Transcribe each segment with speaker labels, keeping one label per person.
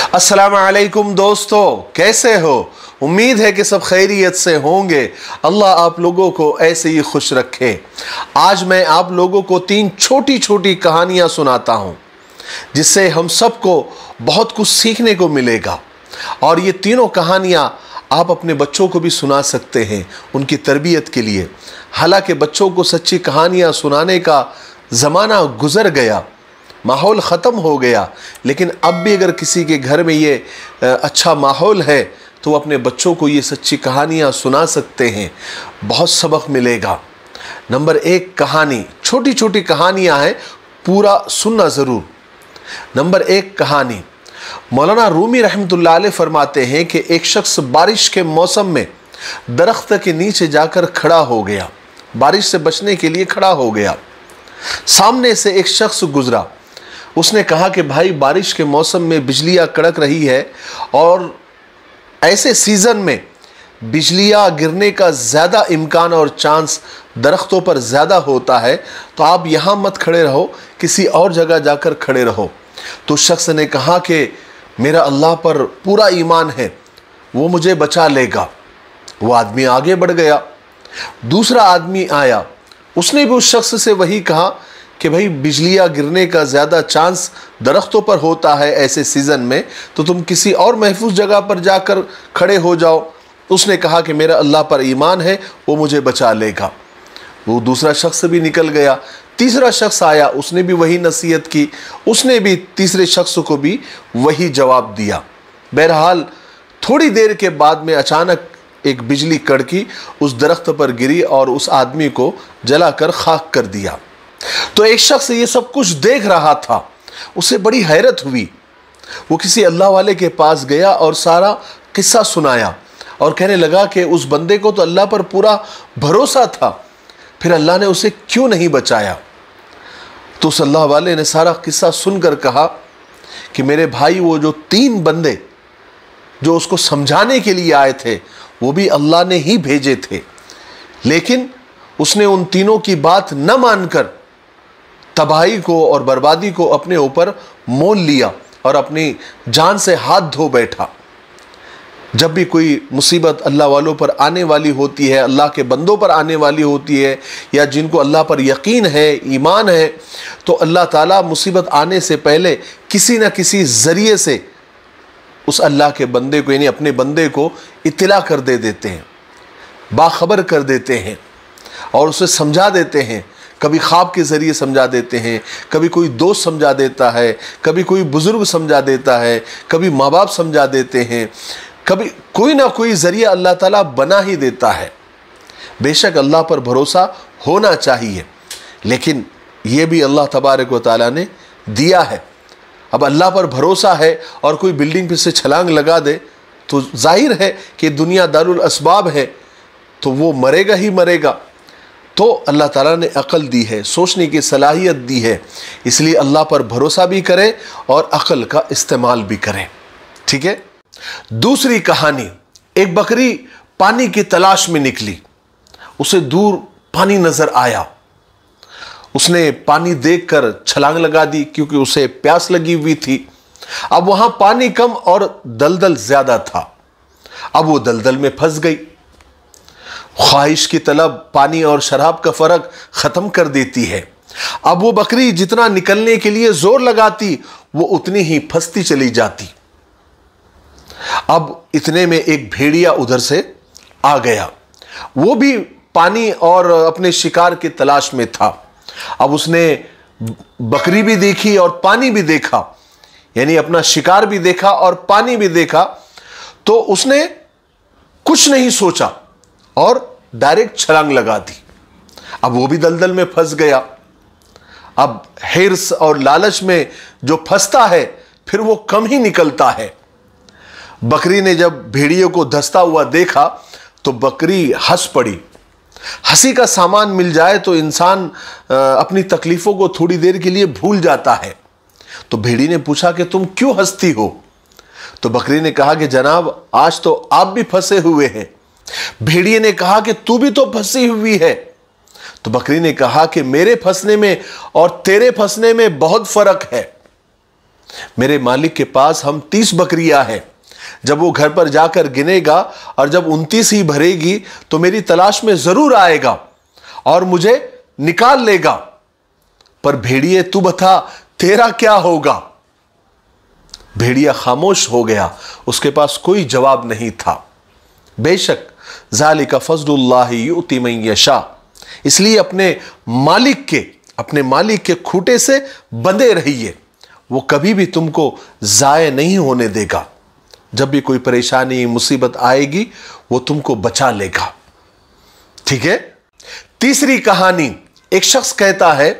Speaker 1: अस्सलाम वालेकुम दोस्तों, कैसे हो? उम्मीद है कि सब खैरियत से होंगे। अल्लाह आप लोगों को ऐसे ही खुश रखे। आज मैं आप लोगों को 3 छोटी छोटी कहानियाँ सुनाता हूँ जिससे हम सबको बहुत कुछ सीखने को मिलेगा। और ये तीनों कहानियाँ आप अपने बच्चों को भी सुना सकते हैं उनकी तरबियत के लिए। हालांकि बच्चों को सच्ची कहानियाँ सुनाने का ज़माना गुज़र गया, माहौल ख़त्म हो गया, लेकिन अब भी अगर किसी के घर में ये अच्छा माहौल है तो वो अपने बच्चों को ये सच्ची कहानियाँ सुना सकते हैं, बहुत सबक मिलेगा। नंबर 1 कहानी, छोटी छोटी कहानियाँ हैं, पूरा सुनना ज़रूर। नंबर 1 कहानी, मौलाना रूमी रहमतुल्लाह अलैह फरमाते हैं कि एक शख्स बारिश के मौसम में दरख्त के नीचे जाकर खड़ा हो गया, बारिश से बचने के लिए खड़ा हो गया। सामने से एक शख्स गुजरा, उसने कहा कि भाई बारिश के मौसम में बिजलियाँ कड़क रही है और ऐसे सीज़न में बिजलियाँ गिरने का ज़्यादा इम्कान और चांस दरख्तों पर ज़्यादा होता है, तो आप यहाँ मत खड़े रहो, किसी और जगह जाकर खड़े रहो। तो शख्स ने कहा कि मेरा अल्लाह पर पूरा ईमान है, वो मुझे बचा लेगा। वो आदमी आगे बढ़ गया। दूसरा आदमी आया, उसने भी उस शख्स से वही कहा कि भाई बिजलियाँ गिरने का ज़्यादा चांस दरख्तों पर होता है ऐसे सीज़न में, तो तुम किसी और महफूज जगह पर जाकर खड़े हो जाओ। उसने कहा कि मेरा अल्लाह पर ईमान है, वो मुझे बचा लेगा। वो दूसरा शख्स भी निकल गया। तीसरा शख्स आया, उसने भी वही नसीहत की, उसने भी तीसरे शख्स को भी वही जवाब दिया। बहरहाल थोड़ी देर के बाद में अचानक एक बिजली कड़की उस दरख्त पर गिरी और उस आदमी को जलाकर खाक कर दिया। तो एक शख्स ये सब कुछ देख रहा था, उसे बड़ी हैरत हुई। वो किसी अल्लाह वाले के पास गया और सारा किस्सा सुनाया और कहने लगा कि उस बंदे को तो अल्लाह पर पूरा भरोसा था, फिर अल्लाह ने उसे क्यों नहीं बचाया? तो उस अल्लाह वाले ने सारा किस्सा सुनकर कहा कि मेरे भाई, वो जो 3 बंदे जो उसको समझाने के लिए आए थे वो भी अल्लाह ने ही भेजे थे, लेकिन उसने उन तीनों की बात न मानकर तबाही को और बर्बादी को अपने ऊपर मोल लिया और अपनी जान से हाथ धो बैठा। जब भी कोई मुसीबत अल्लाह वालों पर आने वाली होती है, अल्लाह के बंदों पर आने वाली होती है, या जिनको अल्लाह पर यकीन है, ईमान है, तो अल्लाह ताला मुसीबत आने से पहले किसी न किसी ज़रिए से उस अल्लाह के बंदे को, यानी अपने बंदे को इत्तला कर देते हैं, बाखबर कर देते हैं और उसे समझा देते हैं। कभी ख्वाब के ज़रिए समझा देते हैं, कभी कोई दोस्त समझा देता है, कभी कोई बुज़ुर्ग समझा देता है, कभी माँ बाप समझा देते हैं, कभी कोई ना कोई ज़रिया अल्लाह ताला बना ही देता है। बेशक अल्लाह पर भरोसा होना चाहिए, लेकिन ये भी अल्लाह तबारक व तआला ने दिया है। अब अल्लाह पर भरोसा है और कोई बिल्डिंग पे से छलांग लगा दे तो जाहिर है कि दुनिया दारुल असबाब है, तो वो मरेगा ही मरेगा। तो अल्लाह ताला ने अक़ल दी है, सोचने की सलाहियत दी है, इसलिए अल्लाह पर भरोसा भी करें और अक़ल का इस्तेमाल भी करें। ठीक है। दूसरी कहानी, एक बकरी पानी की तलाश में निकली, उसे दूर पानी नज़र आया, उसने पानी देखकर छलांग लगा दी क्योंकि उसे प्यास लगी हुई थी। अब वहाँ पानी कम और दलदल ज़्यादा था, अब वो दलदल में फंस गई। ख्वाहिश की तलब पानी और शराब का फ़र्क ख़त्म कर देती है। अब वो बकरी जितना निकलने के लिए ज़ोर लगाती वो उतनी ही फंसती चली जाती। अब इतने में एक भेड़िया उधर से आ गया, वो भी पानी और अपने शिकार की तलाश में था। अब उसने बकरी भी देखी और पानी भी देखा, यानी अपना शिकार भी देखा और पानी भी देखा, तो उसने कुछ नहीं सोचा और डायरेक्ट छलांग लगा दी। अब वो भी दलदल में फंस गया। अब हिर्स और लालच में जो फंसता है फिर वो कम ही निकलता है। बकरी ने जब भेड़िए को धंसता हुआ देखा तो बकरी हंस पड़ी। हंसी का सामान मिल जाए तो इंसान अपनी तकलीफ़ों को थोड़ी देर के लिए भूल जाता है। तो भेड़ी ने पूछा कि तुम क्यों हंसती हो? तो बकरी ने कहा कि जनाब, आज तो आप भी फंसे हुए हैं। भेड़िए ने कहा कि तू भी तो फंसी हुई है। तो बकरी ने कहा कि मेरे फंसने में और तेरे फंसने में बहुत फर्क है। मेरे मालिक के पास हम 30 बकरियां हैं। जब वो घर पर जाकर गिनेगा और जब 29 ही भरेगी तो मेरी तलाश में जरूर आएगा और मुझे निकाल लेगा। पर भेड़िए तू बता तेरा क्या होगा? भेड़िया खामोश हो गया, उसके पास कोई जवाब नहीं था। बेशक ज़ालिका फ़ज़्लुल्लाहि युती मन यशा, इसलिए अपने मालिक के खूंटे से बंधे रहिए, वो कभी भी तुमको ज़ाय नहीं होने देगा। जब भी कोई परेशानी मुसीबत आएगी वो तुमको बचा लेगा। ठीक है। तीसरी कहानी, एक शख्स कहता है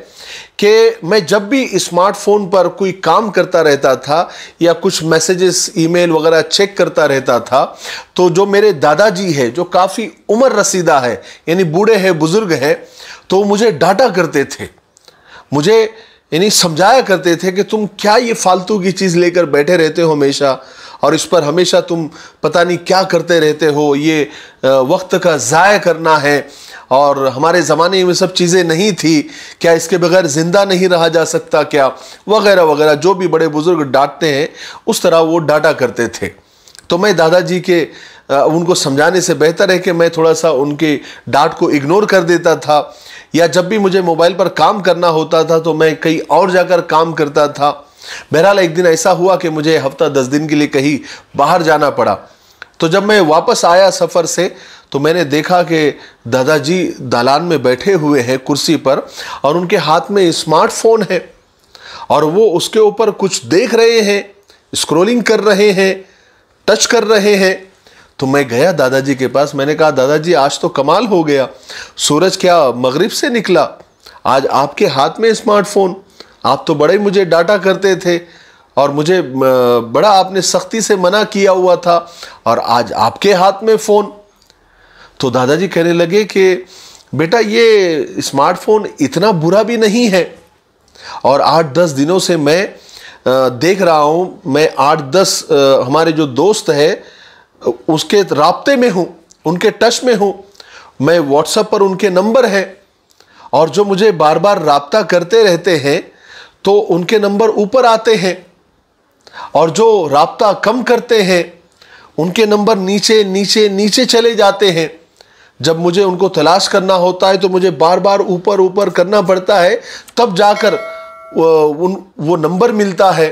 Speaker 1: कि मैं जब भी स्मार्टफोन पर कोई काम करता रहता था या कुछ मैसेजेस ईमेल वगैरह चेक करता रहता था तो जो मेरे दादाजी है जो काफ़ी उम्र रसीदा है, यानी बूढ़े हैं, बुजुर्ग हैं, तो मुझे डांटा करते थे, मुझे यानी समझाया करते थे कि तुम क्या ये फालतू की चीज़ लेकर बैठे रहते हो हमेशा, और इस पर हमेशा तुम पता नहीं क्या करते रहते हो, ये वक्त का ज़ाया करना है, और हमारे ज़माने में सब चीज़ें नहीं थी, क्या इसके बगैर ज़िंदा नहीं रहा जा सकता क्या, वगैरह वगैरह। जो भी बड़े बुज़ुर्ग डांटते हैं उस तरह वो डांटा करते थे। तो मैं दादाजी के उनको समझाने से बेहतर है कि मैं थोड़ा सा उनके डांट को इग्नोर कर देता था, या जब भी मुझे मोबाइल पर काम करना होता था तो मैं कहीं और जाकर काम करता था। बहरहाल एक दिन ऐसा हुआ कि मुझे हफ्ता 10 दिन के लिए कहीं बाहर जाना पड़ा। तो जब मैं वापस आया सफ़र से तो मैंने देखा कि दादाजी दालान में बैठे हुए हैं कुर्सी पर, और उनके हाथ में स्मार्टफोन है और वो उसके ऊपर कुछ देख रहे हैं, स्क्रॉलिंग कर रहे हैं, टच कर रहे हैं। तो मैं गया दादाजी के पास, मैंने कहा दादाजी आज तो कमाल हो गया, सूरज क्या मगरिब से निकला, आज आपके हाथ में स्मार्टफोन, आप तो बड़े मुझे डांटा करते थे और मुझे बड़ा आपने सख्ती से मना किया हुआ था, और आज आपके हाथ में फ़ोन। तो दादाजी कहने लगे कि बेटा ये स्मार्टफोन इतना बुरा भी नहीं है, और 8-10 दिनों से मैं देख रहा हूँ, मैं 8-10 हमारे जो दोस्त है उसके राब्ते में हूँ, उनके टच में हूँ, मैं व्हाट्सएप पर उनके नंबर हैं, और जो मुझे बार बार राब्ता करते रहते हैं तो उनके नंबर ऊपर आते हैं, और जो राब्ता कम करते हैं उनके नंबर नीचे नीचे नीचे चले जाते हैं। जब मुझे उनको तलाश करना होता है तो मुझे बार बार ऊपर ऊपर करना पड़ता है, तब जाकर वो नंबर मिलता है।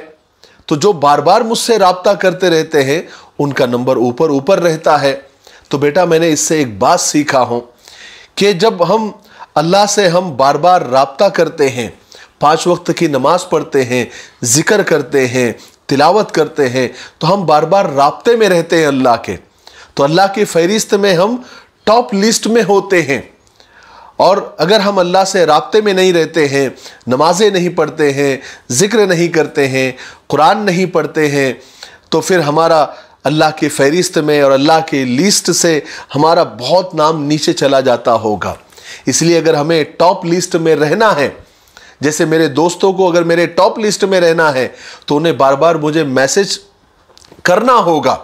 Speaker 1: तो जो बार बार मुझसे राब्ता करते रहते हैं उनका नंबर ऊपर ऊपर रहता है। तो बेटा मैंने इससे एक बात सीखा हूँ कि जब हम अल्लाह से हम बार बार राब्ता करते हैं, 5 वक्त की नमाज पढ़ते हैं, जिक्र करते हैं, तिलावत करते हैं, तो हम बार बार राब्ते में रहते हैं अल्लाह के, तो अल्लाह की फहरिस्त में हम टॉप लिस्ट में होते हैं। और अगर हम अल्लाह से राब्ते में नहीं रहते हैं, नमाजें नहीं पढ़ते हैं, जिक्र नहीं करते हैं, कुरान नहीं पढ़ते हैं, तो फिर हमारा अल्लाह की फहरिस्त में और अल्लाह की लिस्ट से हमारा बहुत नाम नीचे चला जाता होगा। इसलिए अगर हमें टॉप लिस्ट में रहना है, जैसे मेरे दोस्तों को अगर मेरे टॉप लिस्ट में रहना है तो उन्हें बार बार मुझे मैसेज करना होगा,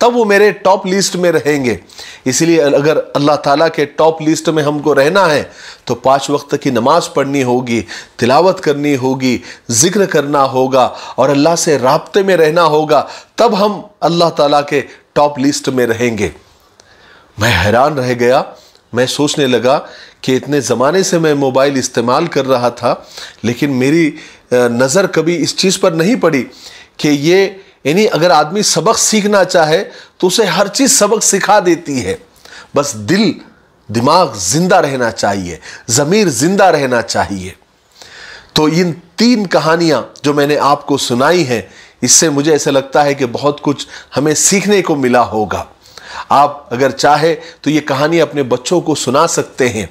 Speaker 1: तब वो मेरे टॉप लिस्ट में रहेंगे। इसलिए अगर अल्लाह ताला के टॉप लिस्ट में हमको रहना है तो 5 वक्त की नमाज पढ़नी होगी, तिलावत करनी होगी, जिक्र करना होगा और अल्लाह से राब्ते में रहना होगा, तब हम अल्लाह ताला के टॉप लिस्ट में रहेंगे। मैं हैरान रह गया, मैं सोचने लगा कि इतने ज़माने से मैं मोबाइल इस्तेमाल कर रहा था, लेकिन मेरी नज़र कभी इस चीज़ पर नहीं पड़ी कि ये यानी अगर आदमी सबक सीखना चाहे तो उसे हर चीज़ सबक सिखा देती है, बस दिमाग जिंदा रहना चाहिए, ज़मीर जिंदा रहना चाहिए। तो इन 3 कहानियाँ जो मैंने आपको सुनाई हैं, इससे मुझे ऐसा लगता है कि बहुत कुछ हमें सीखने को मिला होगा। आप अगर चाहे तो ये कहानी अपने बच्चों को सुना सकते हैं,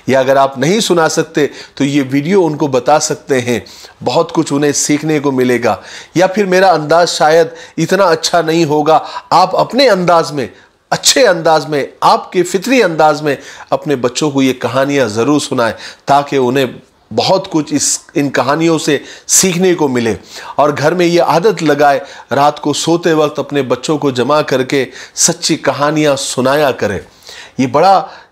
Speaker 1: या अगर आप नहीं सुना सकते तो ये वीडियो उनको बता सकते हैं, बहुत कुछ उन्हें सीखने को मिलेगा। या फिर मेरा अंदाज शायद इतना अच्छा नहीं होगा, आप अपने अंदाज में, अच्छे अंदाज में, आपके फितरी अंदाज में अपने बच्चों को ये कहानियाँ ज़रूर सुनाएं, ताकि उन्हें बहुत कुछ इन कहानियों से सीखने को मिले। और घर में ये आदत लगाए, रात को सोते वक्त अपने बच्चों को जमा करके सच्ची कहानियाँ सुनाया करें।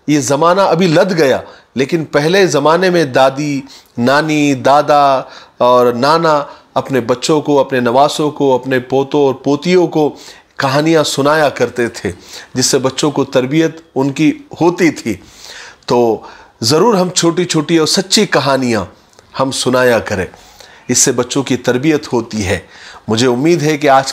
Speaker 1: ये ज़माना अभी लद गया, लेकिन पहले ज़माने में दादी, नानी, दादा और नाना अपने बच्चों को, अपने नवासों को, अपने पोतों और पोतियों को कहानियाँ सुनाया करते थे, जिससे बच्चों को तरबियत उनकी होती थी। तो ज़रूर हम छोटी छोटी और सच्ची कहानियाँ हम सुनाया करें, इससे बच्चों की तरबियत होती है। मुझे उम्मीद है कि आज